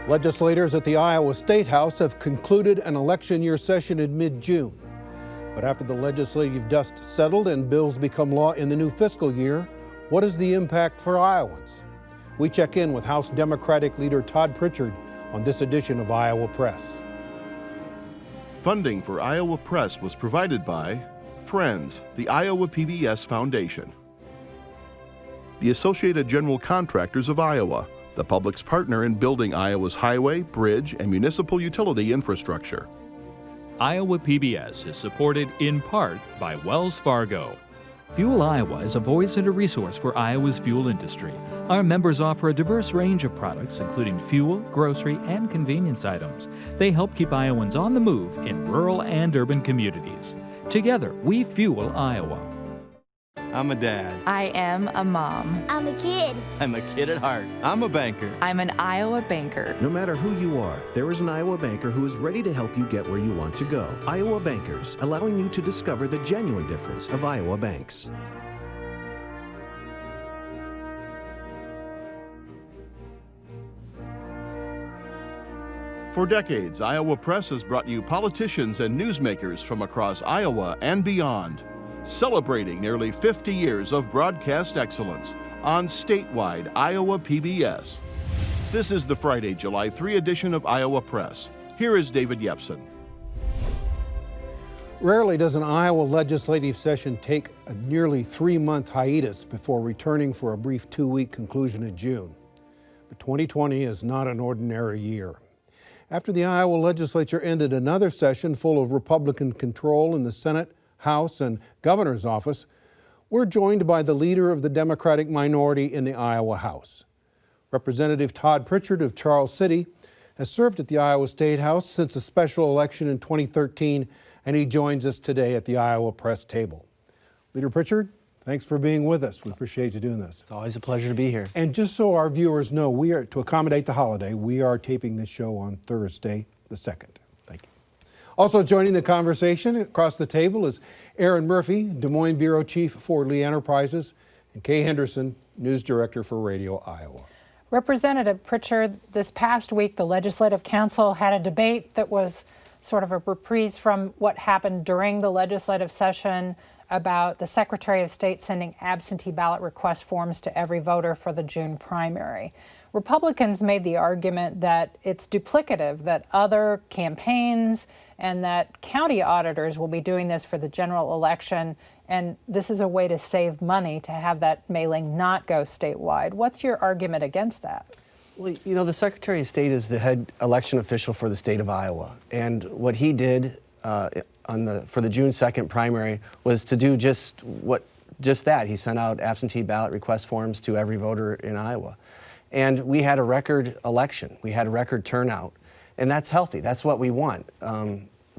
Legislators at the Iowa State House have concluded an election year session in mid-June. But after the legislative dust settled and bills become law in the new fiscal year, what is the impact for Iowans? We check in with House Democratic leader Todd Prichard on this edition of Iowa Press. Funding for Iowa Press was provided by Friends, the Iowa PBS Foundation, the Associated General Contractors of Iowa, the public's partner in building Iowa's highway, bridge, and municipal utility infrastructure. Iowa PBS is supported in part by Wells Fargo. Fuel Iowa is a voice and a resource for Iowa's fuel industry. Our members offer a diverse range of products, including fuel, grocery, and convenience items. They help keep Iowans on the move in rural and urban communities. Together, we fuel Iowa. I'm a dad. I am a mom. I'm a kid. I'm a kid at heart. I'm a banker. I'm an Iowa banker. No matter who you are, there is an Iowa banker who is ready to help you get where you want to go. Iowa Bankers, allowing you to discover the genuine difference of Iowa banks. For decades, Iowa Press has brought you politicians and newsmakers from across Iowa and beyond, celebrating nearly 50 years of broadcast excellence on statewide Iowa PBS. This is the Friday, July 3 edition of Iowa Press. Here is David Yepsen. Rarely does an Iowa legislative session take a nearly 3-month hiatus before returning for a brief 2-week conclusion in June. But 2020 is not an ordinary year. After the Iowa legislature ended another session full of Republican control in the Senate, House, and Governor's office, we're joined by the leader of the Democratic minority in the Iowa House. Representative Todd Prichard of Charles City has served at the Iowa State House since the special election in 2013, and he joins us today at the Iowa Press table. Leader Prichard, thanks for being with us. We appreciate you doing this. It's always a pleasure to be here. And just so our viewers know, we are, to accommodate the holiday, we are taping this show on Thursday the 2nd. Thank you. Also joining the conversation across the table is Erin Murphy, Des Moines Bureau Chief for Lee Enterprises, and Kay Henderson, News Director for Radio Iowa. Representative Prichard, this past week the Legislative Council had a debate that was sort of a reprise from what happened during the legislative session about the Secretary of State sending absentee ballot request forms to every voter for the June primary. Republicans made the argument that it's duplicative, that other campaigns and that county auditors will be doing this for the general election, and this is a way to save money to have that mailing not go statewide. What's your argument against that? Well, you know, the Secretary of State is the head election official for the state of Iowa, and what he did for the June 2nd primary was to do just that. He sent out absentee ballot request forms to every voter in Iowa. And we had a record election. We had a record turnout. And that's healthy. That's what we want.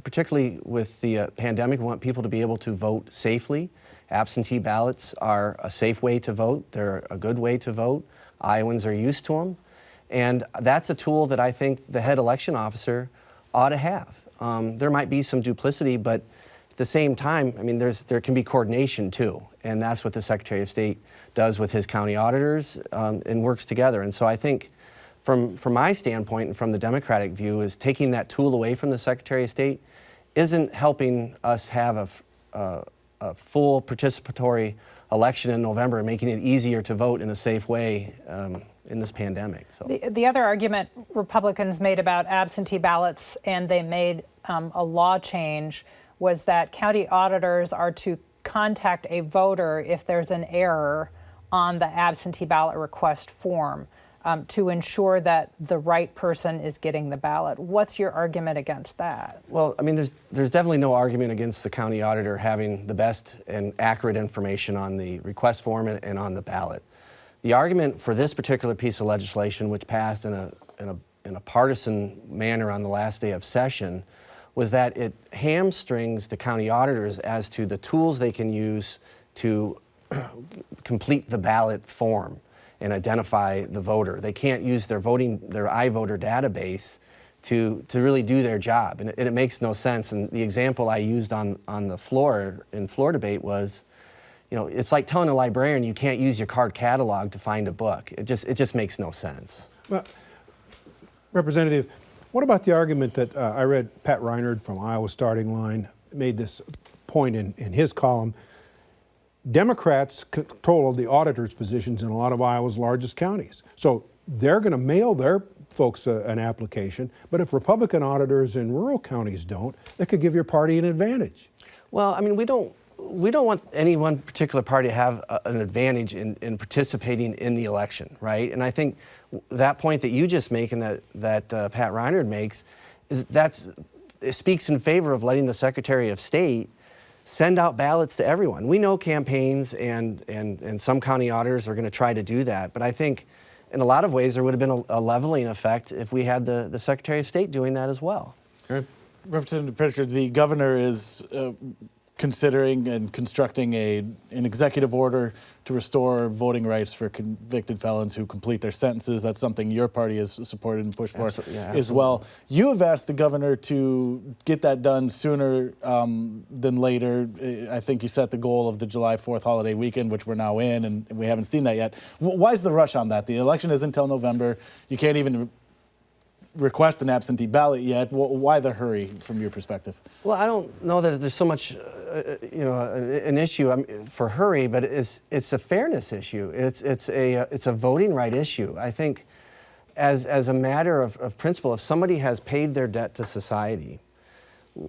Particularly with the pandemic, we want people to be able to vote safely. Absentee ballots are a safe way to vote. They're a good way to vote. Iowans are used to them. And that's a tool that I think the head election officer ought to have. There might be some duplicity, but at the same time, I mean, there can be coordination too. And that's what the Secretary of State does with his county auditors and works together. And so I think from my standpoint and from the Democratic view is taking that tool away from the Secretary of State isn't helping us have a full participatory election in November and making it easier to vote in a safe way in this pandemic. So. The other argument Republicans made about absentee ballots, and they made a law change, was that county auditors are to contact a voter if there's an error on the absentee ballot request form to ensure that the right person is getting the ballot. What's your argument against that? Well, I mean, there's definitely no argument against the county auditor having the best and accurate information on the request form and on the ballot. The argument for this particular piece of legislation, which passed in a partisan manner on the last day of session, was that it hamstrings the county auditors as to the tools they can use to complete the ballot form and identify the voter. They can't use their iVoter database to really do their job, and it makes no sense. And the example I used on the floor in floor debate was, you know, it's like telling a librarian you can't use your card catalog to find a book. It just makes no sense. Well, Representative, what about the argument that I read Pat Reinard from Iowa Starting Line made this point in his column? Democrats control the auditors' positions in a lot of Iowa's largest counties. So they're going to mail their folks an application, but if Republican auditors in rural counties don't, that could give your party an advantage. Well, I mean, we don't want any one particular party to have an advantage in participating in the election, right? And I think that point that you just make and that Pat Reinard makes it speaks in favor of letting the Secretary of State send out ballots to everyone. We know campaigns and some county auditors are going to try to do that, but I think in a lot of ways there would have been a leveling effect if we had the Secretary of State doing that as well. Representative Prichard, the governor is considering and constructing an executive order to restore voting rights for convicted felons who complete their sentences. That's something your party has supported and pushed for as well. You have asked the governor to get that done sooner than later. I think you set the goal of the July 4th holiday weekend, which we're now in, and we haven't seen that yet. Why is the rush on that? The election isn't until November. You can't even request an absentee ballot yet. Why the hurry from your perspective? Well, I don't know that there's so much, an issue for hurry, but it's a fairness issue. It's a voting right issue. I think, as a matter of principle, if somebody has paid their debt to society,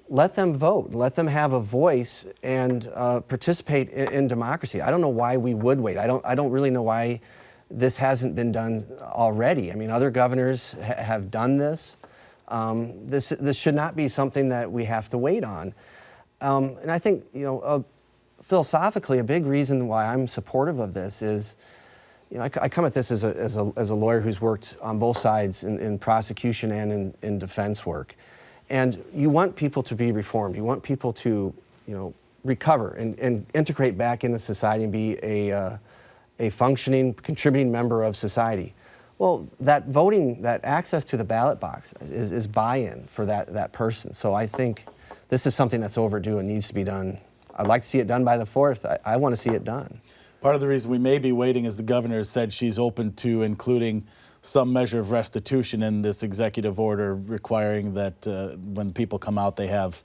let them vote. Let them have a voice and participate in democracy. I don't know why we would wait. I don't really know why this hasn't been done already. I mean, other governors have done this. This should not be something that we have to wait on. And I think, philosophically, a big reason why I'm supportive of this is, I come at this as a lawyer who's worked on both sides in prosecution and in defense work. And you want people to be reformed. You want people to, recover and integrate back into society and be a functioning, contributing member of society. Well, that voting, that access to the ballot box is buy-in for that person. So I think this is something that's overdue and needs to be done. I'd like to see it done by the 4th. I want to see it done. Part of the reason we may be waiting is the governor has said she's open to including some measure of restitution in this executive order requiring that when people come out they have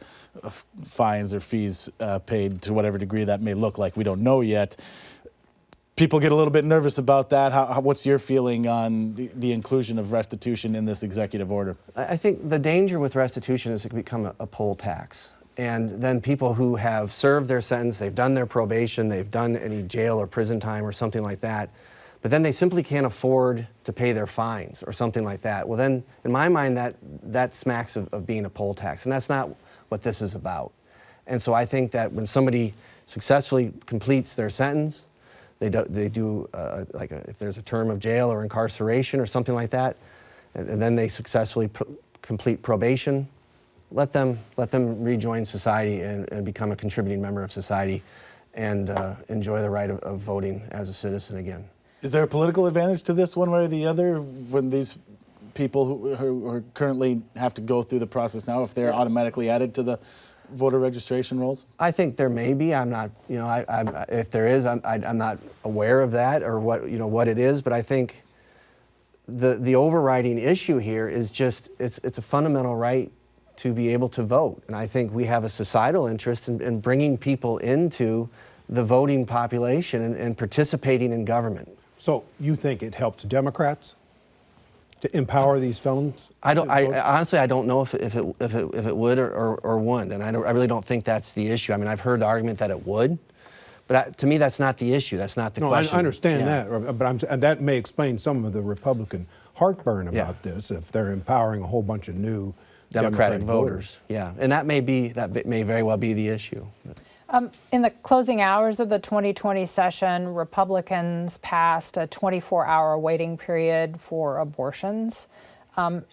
fines or fees paid to whatever degree that may look like. We don't know yet. People get a little bit nervous about that. What's your feeling on the inclusion of restitution in this executive order? I think the danger with restitution is it can become a poll tax. And then people who have served their sentence, they've done their probation, they've done any jail or prison time or something like that, but then they simply can't afford to pay their fines or something like that. Well then, in my mind, that smacks of being a poll tax, and that's not what this is about. And so I think that when somebody successfully completes their sentence, they do if there's a term of jail or incarceration or something like that, and then they successfully complete probation, let them rejoin society and become a contributing member of society and enjoy the right of voting as a citizen again. Is there a political advantage to this one way or the other when these people who currently have to go through the process now, if they're automatically added to the voter registration rolls? I think there may be. I'm not, if there is, I'm not aware of that or what it is. But I think the overriding issue here is just it's a fundamental right to be able to vote, and I think we have a societal interest in bringing people into the voting population and participating in government. So you think it helps Democrats to empower these felons? Honestly, I don't know if it would or wouldn't, and I really don't think that's the issue. I mean, I've heard the argument that it would, but to me, that's not the issue. That's not the question. I understand that, but and that may explain some of the Republican heartburn about this if they're empowering a whole bunch of new Democratic voters. Yeah, and that may very well be the issue. In the closing hours of the 2020 session, Republicans passed a 24-hour waiting period for abortions.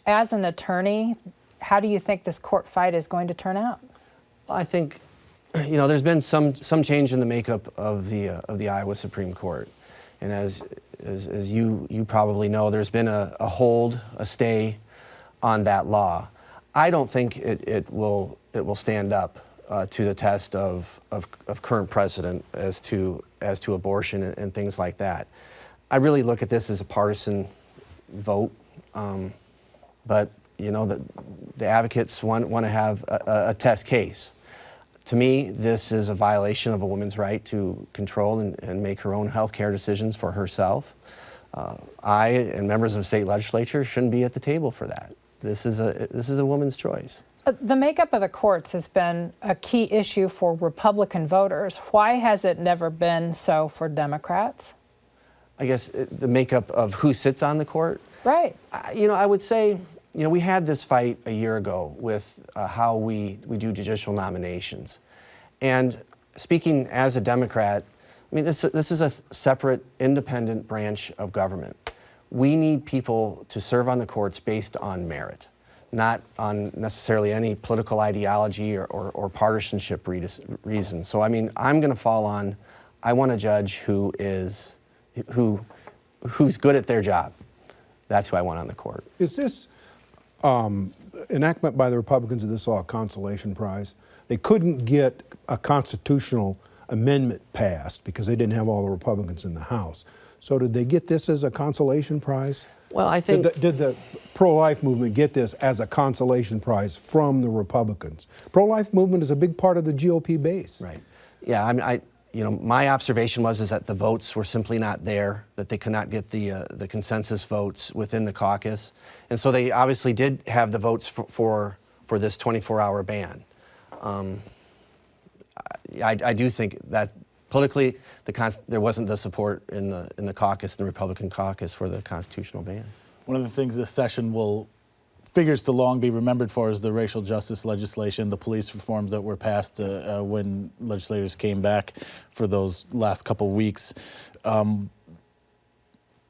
As an attorney, how do you think this court fight is going to turn out? Well, I think, there's been some change in the makeup of the Iowa Supreme Court, and as you probably know, there's been a stay on that law. I don't think it will stand up to the test of current precedent as to abortion and things like that. I really look at this as a partisan vote. but you know, the advocates want to have a test case. To me, this is a violation of a woman's right to control and make her own health care decisions for herself. I and members of the state legislature shouldn't be at the table for that. This is a woman's choice. The makeup of the courts has been a key issue for Republican voters. Why has it never been so for Democrats? I guess the makeup of who sits on the court. Right. You know, I would say, you know, we had this fight a year ago with how we do judicial nominations. And speaking as a Democrat, I mean, this is a separate, independent branch of government. We need people to serve on the courts based on merit, not on necessarily any political ideology or partisanship reason. So, I mean, I'm going to fall on, I want a judge who's good at their job. That's who I want on the court. Is this enactment by the Republicans of this law a consolation prize? They couldn't get a constitutional amendment passed because they didn't have all the Republicans in the House. So did they get this as a consolation prize? Well, I think... Did the pro-life movement get this as a consolation prize from the Republicans? Pro-life movement is a big part of the GOP base. Right. Yeah, I mean, you know, my observation was that the votes were simply not there, that they could not get the consensus votes within the caucus. And so they obviously did have the votes for this 24-hour ban. I do think that politically, there wasn't the support in the caucus, in the Republican caucus, for the constitutional ban. One of the things this session figures to long be remembered for is the racial justice legislation, the police reforms that were passed when legislators came back for those last couple weeks.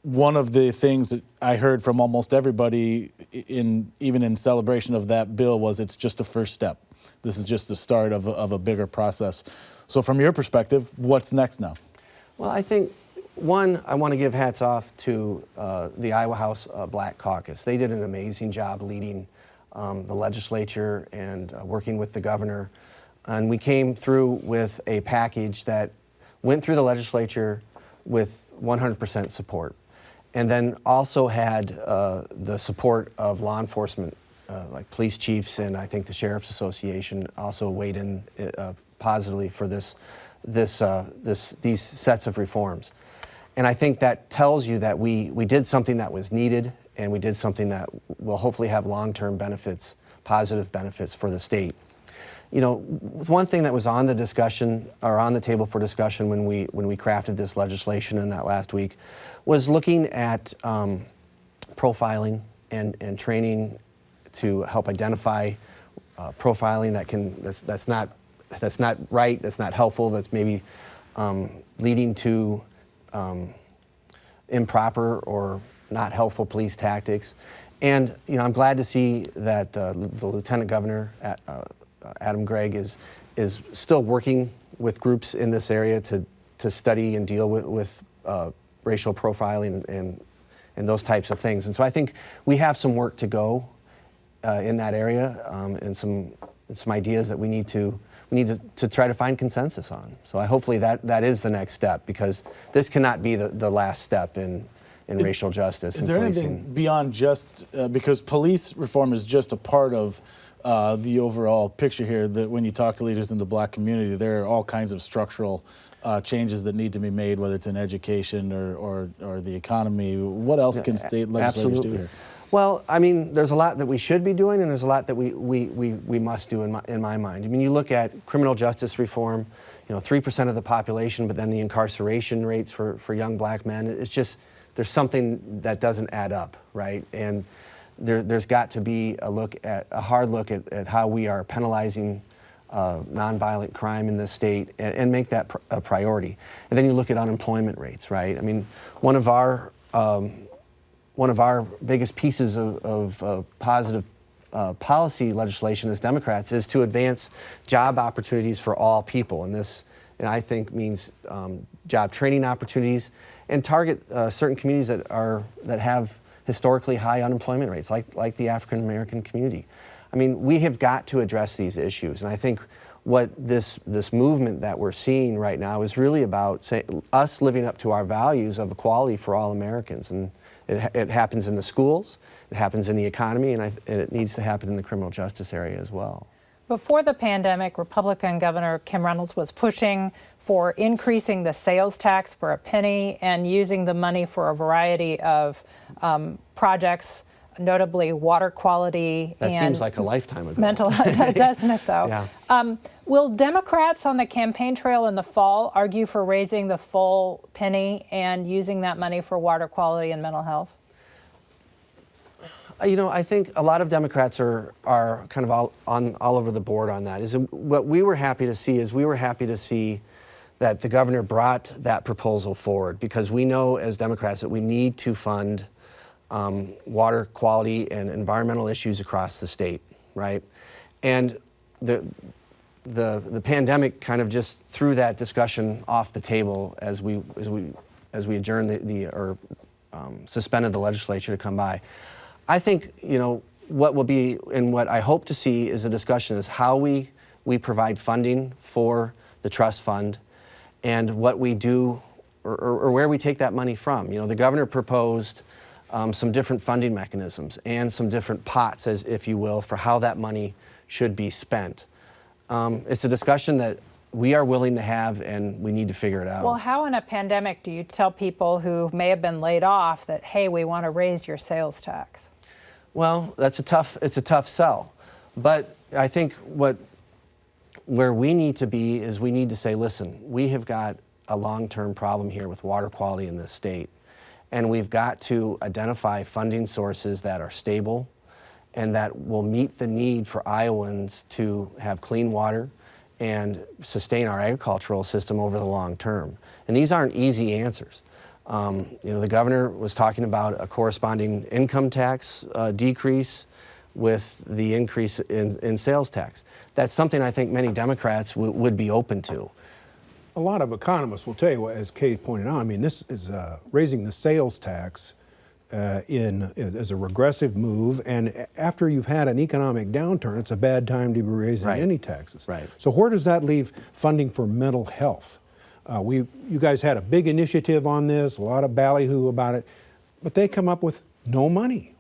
One of the things that I heard from almost everybody, even in celebration of that bill, was it's just a first step. This is just the start of a bigger process. So from your perspective, what's next now? Well, I think, one, I want to give hats off to the Iowa House Black Caucus. They did an amazing job leading the legislature and working with the governor. And we came through with a package that went through the legislature with 100% support. And then also had the support of law enforcement, like police chiefs, and I think the Sheriff's Association also weighed in positively for these sets of reforms. And I think that tells you that we did something that was needed, and we did something that will hopefully have long-term benefits, positive benefits for the state. You know, one thing that was on the discussion, or on the table for discussion when we crafted this legislation in that last week, was looking at profiling and training to help identify profiling that's not right, that's not helpful, that's maybe leading to improper or not helpful police tactics. And you know, I'm glad to see that the Lieutenant Governor Adam Gregg is still working with groups in this area to study and deal with racial profiling and those types of things. And so I think we have some work to go in that area, and some ideas that we need to try to find consensus on. So hopefully that is the next step, because this cannot be the last step in racial justice. Is there anything beyond just, because police reform is just a part of the overall picture here, that when you talk to leaders in the black community, there are all kinds of structural changes that need to be made, whether it's in education or the economy. What else can state legislators do here? Well, I mean, there's a lot that we should be doing, and there's a lot that we must do in my mind. I mean, you look at criminal justice reform, you know, 3% of the population, but then the incarceration rates for young black men, it's just, there's something that doesn't add up, right? And there's got to be a hard look at how we are penalizing nonviolent crime in this state, and make that a priority. And then you look at unemployment rates, right? I mean, one of our biggest pieces of positive policy legislation as Democrats is to advance job opportunities for all people. And this, I think, means job training opportunities, and target certain communities that have historically high unemployment rates, like the African American community. I mean, we have got to address these issues, and I think what this movement that we're seeing right now is really about us living up to our values of equality for all Americans, and It happens in the schools, it happens in the economy, and it needs to happen in the criminal justice area as well. Before the pandemic, Republican Governor Kim Reynolds was pushing for increasing the sales tax for a penny and using the money for a variety of projects, notably water quality That and seems like a lifetime ago. mental health, doesn't it, though? Yeah. Will Democrats on the campaign trail in the fall argue for raising the full penny and using that money for water quality and mental health? You know, I think a lot of Democrats are kind of all over the board on that. What we were happy to see that the governor brought that proposal forward, because we know as Democrats that we need to fund water quality and environmental issues across the state, right? And the pandemic kind of just threw that discussion off the table as we adjourned suspended the legislature to come by. I think, you know, what will be, and what I hope to see is a discussion is how we provide funding for the trust fund and what we do or where we take that money from. You know, the governor proposed some different funding mechanisms and some different pots, as if you will, for how that money should be spent. It's a discussion that we are willing to have, and we need to figure it out. Well, how in a pandemic do you tell people who may have been laid off that, hey, we want to raise your sales tax? Well, it's a tough sell. But I think where we need to be is we need to say, listen, we have got a long-term problem here with water quality in this state. And we've got to identify funding sources that are stable and that will meet the need for Iowans to have clean water and sustain our agricultural system over the long term. And these aren't easy answers. You know, the governor was talking about a corresponding income tax decrease with the increase in sales tax. That's something I think many Democrats would be open to. A lot of economists will tell you, as Kay pointed out, I mean, this is raising the sales tax as a regressive move, and after you've had an economic downturn, it's a bad time to be raising any taxes. Right. So where does that leave funding for mental health? You guys had a big initiative on this, a lot of ballyhoo about it, but they come up with no money.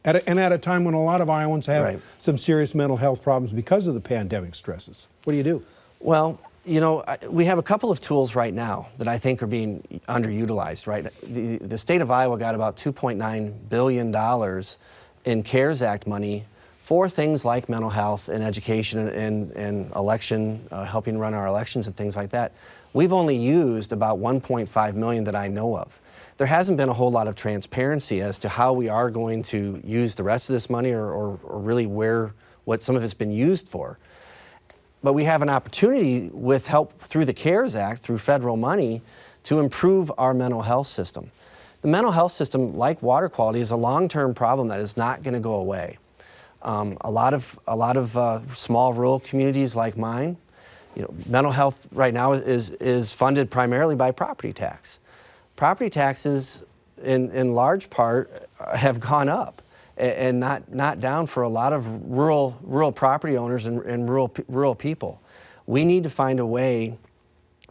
At a time when a lot of Iowans have some serious mental health problems because of the pandemic stresses. What do you do? Well, you know, we have a couple of tools right now that I think are being underutilized, right? The state of Iowa got about $2.9 billion in CARES Act money for things like mental health and education and election, helping run our elections and things like that. We've only used about $1.5 million that I know of. There hasn't been a whole lot of transparency as to how we are going to use the rest of this money or really what some of it's been used for. But we have an opportunity with help through the CARES Act, through federal money, to improve our mental health system. The mental health system, like water quality, is a long-term problem that is not going to go away. A lot of small rural communities like mine, you know, mental health right now is funded primarily by property tax. Property taxes, in large part, have gone up and not down for a lot of rural property owners and rural people. We need to find a way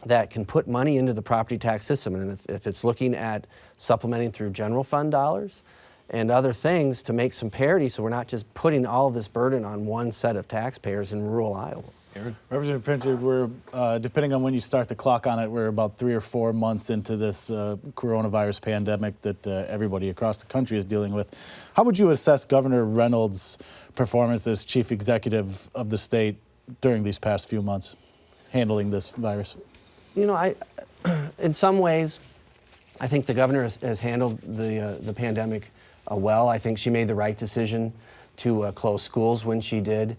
that can put money into the property tax system, and if it's looking at supplementing through general fund dollars and other things to make some parity, so we're not just putting all of this burden on one set of taxpayers in rural Iowa. Representative Prichard, we're, depending on when you start the clock on it, we're about 3 or 4 months into this coronavirus pandemic that everybody across the country is dealing with. How would you assess Governor Reynolds' performance as chief executive of the state during these past few months, handling this virus? You know, in some ways, I think the governor has handled the pandemic well. I think she made the right decision to close schools when she did.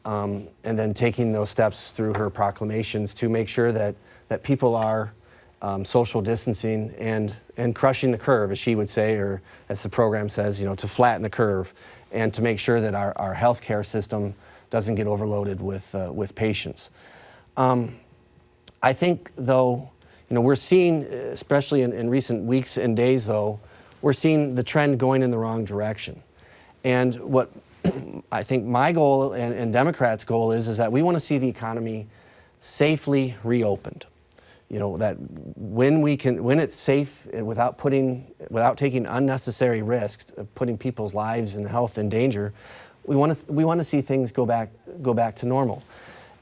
And then taking those steps through her proclamations to make sure that people are social distancing and crushing the curve, as she would say, or as the program says, you know, to flatten the curve and to make sure that our healthcare system doesn't get overloaded with patients. I think, though, you know, we're seeing, especially in recent weeks and days, though, we're seeing the trend going in the wrong direction. And what I think my goal and Democrats' goal is that we want to see the economy safely reopened. that when it's safe without taking unnecessary risks, putting people's lives and health in danger, we want to see things go back to normal.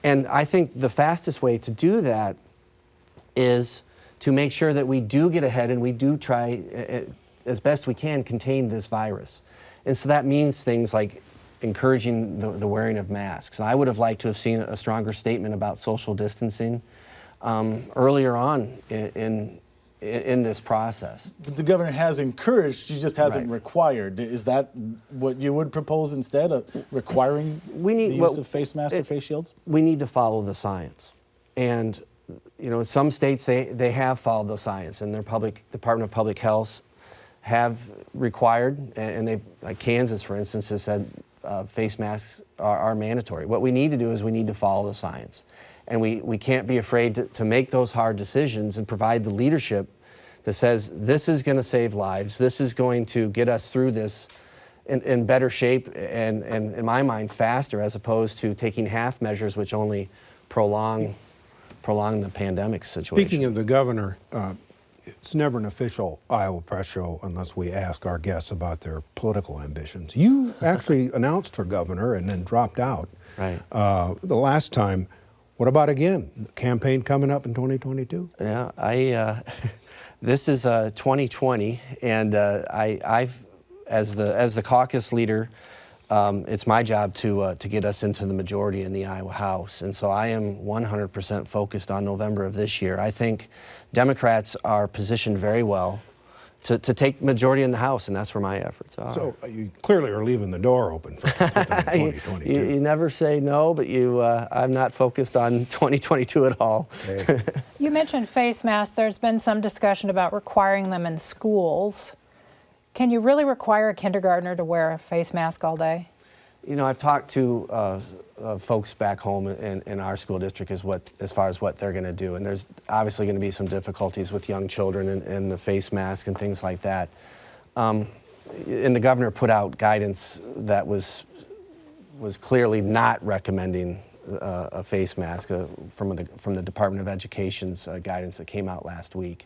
And I think the fastest way to do that is to make sure that we do get ahead and we do try as best we can contain this virus. And so that means things like encouraging the wearing of masks. I would have liked to have seen a stronger statement about social distancing earlier on in this process. But the governor has encouraged, she just hasn't required. Is that what you would propose instead of requiring the use of face masks or face shields? We need to follow the science. And some states, they have followed the science, and their Department of Public Health have required, and they, like Kansas, for instance, has said face masks are mandatory. What we need to do is we need to follow the science. And we can't be afraid to make those hard decisions and provide the leadership that says this is going to save lives, this is going to get us through this in better shape and in my mind faster, as opposed to taking half measures which only prolong the pandemic situation. Speaking of the governor, it's never an official Iowa Press show unless we ask our guests about their political ambitions. You actually announced for governor and then dropped out. Right. The last time. What about again? Campaign coming up in 2022? Yeah, this is 2020, and I've as the caucus leader, it's my job to get us into the majority in the Iowa House, and so I am 100% focused on November of this year. I think Democrats are positioned very well to take majority in the House, and that's where my efforts are. So you clearly are leaving the door open for 2022. You never say no, but I'm not focused on 2022 at all. Okay. You mentioned face masks. There's been some discussion about requiring them in schools. Can you really require a kindergartner to wear a face mask all day? I've talked to folks back home in our school district as far as what they're going to do, and there's obviously going to be some difficulties with young children and the face mask and things like that. And the governor put out guidance that was clearly not recommending a face mask from the Department of Education's guidance that came out last week.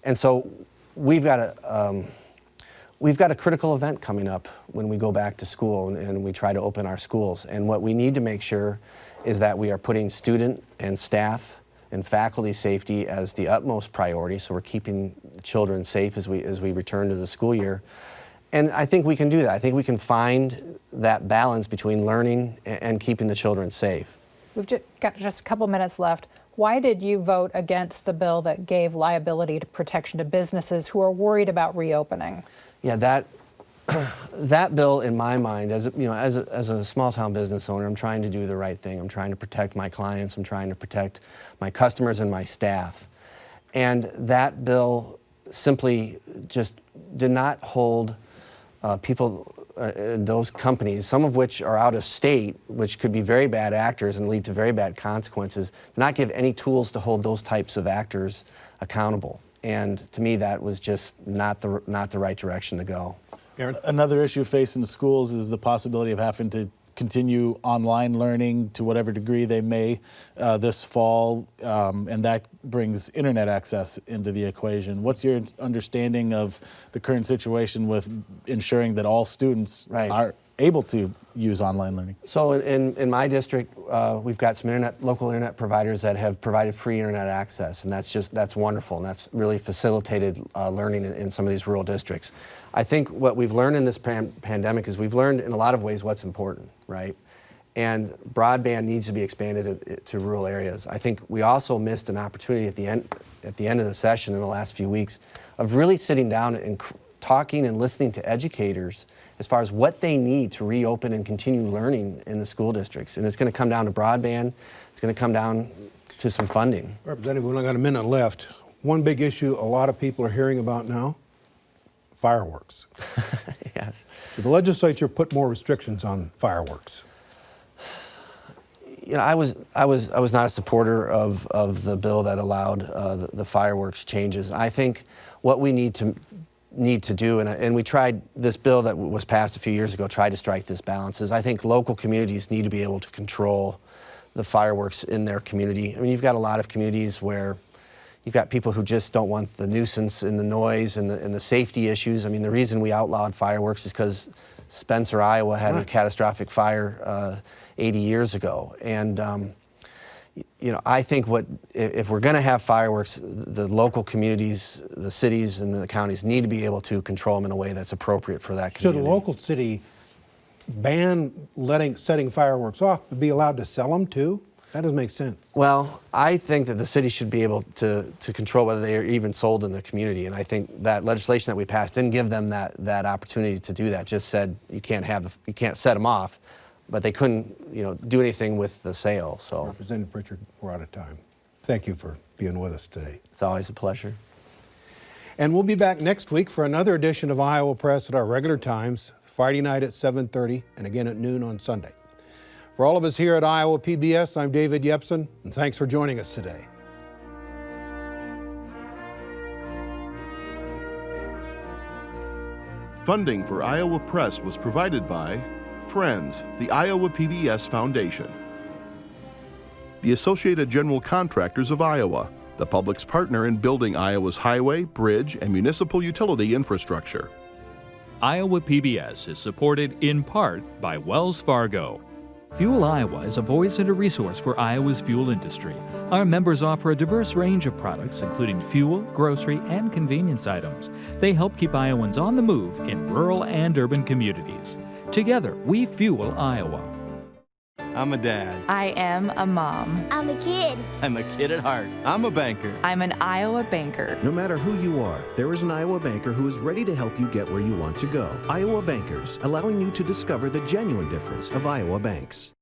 And so we've got a critical event coming up when we go back to school and we try to open our schools. And what we need to make sure is that we are putting student and staff and faculty safety as the utmost priority, so we're keeping children safe as we return to the school year. And I think we can do that. I think we can find that balance between learning and keeping the children safe. We've got just a couple minutes left. Why did you vote against the bill that gave liability protection to businesses who are worried about reopening? Yeah, that bill, in my mind, as a small town business owner, I'm trying to do the right thing. I'm trying to protect my clients. I'm trying to protect my customers and my staff. And that bill simply just did not hold people, those companies, some of which are out of state, which could be very bad actors and lead to very bad consequences, not give any tools to hold those types of actors accountable. And to me, that was just not the right direction to go. Erin? Another issue facing the schools is the possibility of having to continue online learning to whatever degree they may this fall, and that brings internet access into the equation. What's your understanding of the current situation with ensuring that all students are able to use online learning? So in my district, we've got some local internet providers that have provided free internet access, and that's wonderful, and that's really facilitated learning in some of these rural districts. I think what we've learned in this pandemic is we've learned in a lot of ways what's important, right? And broadband needs to be expanded to rural areas. I think we also missed an opportunity at the end of the session in the last few weeks of really sitting down and talking and listening to educators as far as what they need to reopen and continue learning in the school districts. And it's going to come down to broadband. It's going to come down to some funding. Representative, we've only got a minute left. One big issue a lot of people are hearing about now, fireworks. Yes. Should the legislature put more restrictions on fireworks? I was not a supporter of the bill that allowed the fireworks changes. I think what we need to do, and we tried this bill that was passed a few years ago, tried to strike this balance, is I think local communities need to be able to control the fireworks in their community. I mean, you've got a lot of communities where You've got people who just don't want the nuisance and the noise and the safety issues. I mean, the reason we outlawed fireworks is because Spencer, Iowa had a catastrophic fire 80 years ago. And you know, I think if we're going to have fireworks, the local communities, the cities and the counties need to be able to control them in a way that's appropriate for that community. Should a local city ban setting fireworks off, but be allowed to sell them too? That doesn't make sense. Well, I think that the city should be able to control whether they are even sold in the community, and I think that legislation that we passed didn't give them that opportunity to do that. Just said you can't set them off, but they couldn't, you know, do anything with the sale. So, Representative Prichard, we're out of time. Thank you for being with us today. It's always a pleasure. And we'll be back next week for another edition of Iowa Press at our regular times, Friday night at 7:30 and again at noon on Sunday. For all of us here at Iowa PBS, I'm David Yepsen, and thanks for joining us today. Funding for Iowa Press was provided by Friends, the Iowa PBS Foundation, the Associated General Contractors of Iowa, the public's partner in building Iowa's highway, bridge, and municipal utility infrastructure. Iowa PBS is supported in part by Wells Fargo. FUELIowa is a voice and a resource for Iowa's fuel industry. Our members offer a diverse range of products, including fuel, grocery, and convenience items. They help keep Iowans on the move in rural and urban communities. Together, we fuel Iowa. I'm a dad. I am a mom. I'm a kid. I'm a kid at heart. I'm a banker. I'm an Iowa banker. No matter who you are, there is an Iowa banker who is ready to help you get where you want to go. Iowa Bankers, allowing you to discover the genuine difference of Iowa banks.